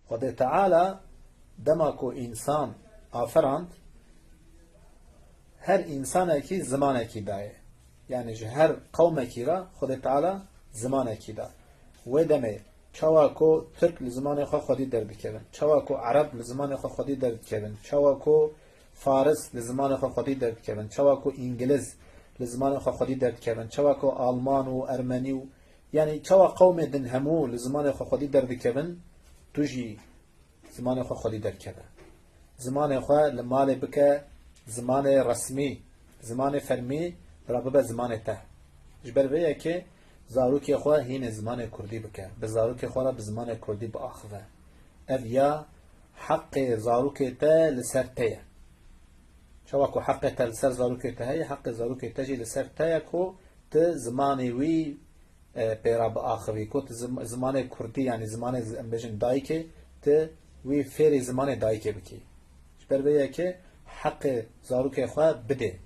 خدا تعالى دماكو إنسان آفرند هر إنسان كي زمان كي داي يعني هر قوم كي را خدا تعالى زمان كي دا ودمه چواکو ترک لزمان خو خودی در بکردن چواکو عرب لزمان خو خودی در بکردن چواکو فارس لزمان خو خودی در بکردن چواکو انگلیز لزمان خو خودی در بکردن چواکو آلمان و ارمنی و يعني چوا قوم دن همو لزمان خو خودی در بکردن توجي زمان خو خودی در کردن زمان خو لمال بک زمان رسمی زمان فرمی برابر زمان ته جبر ویه که زاروکی خواه هین زمان کردی بکه به زاروکی خواه به زمان کردی بآخوه اف یا حق زاروکی تا لسر تیه شواکو حق تا لسر زاروکی تا هی حق زاروکی تا جی لسر تیه کو تا زمانی وی پیرا بآخوی کو تا زمان کردی یعنی زمان بجن دایکه تا وی فیر زمان دایکه بکی جبر ویه که حق زاروکی خواه بده